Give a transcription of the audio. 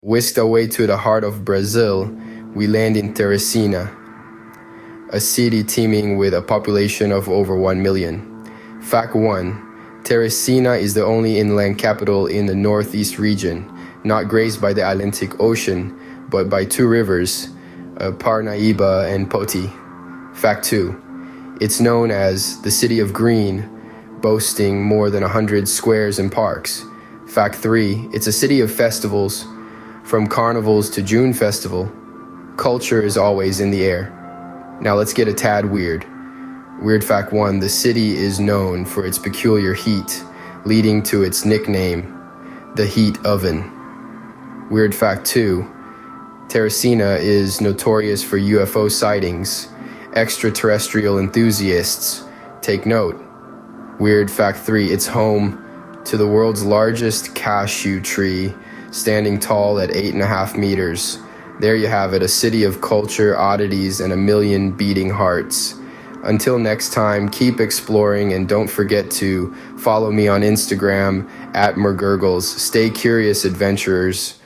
Whisked away to the heart of Brazil, we land in Teresina, a city teeming with a population of over 1 million. Fact 1. Teresina is the only inland capital in the northeast region, not graced by the Atlantic Ocean, but by two rivers, Parnaíba and Poti. Fact 2. It's known as the City of Green, boasting more than 100 squares and parks. Fact 3. It's a city of festivals. From carnivals to June festival, culture is always in the air. Now let's get a tad weird. Weird fact 1, the city is known for its peculiar heat, leading to its nickname, the heat oven. Weird fact 2, Teresina is notorious for UFO sightings. Extraterrestrial enthusiasts take note. Weird fact 3, it's home to the world's largest cashew tree, standing tall at 8.5 meters. There you have it, a city of culture, oddities, and a million beating hearts. Until next time, keep exploring and don't forget to follow me on Instagram @Mr.Gurgels. Stay curious, adventurers.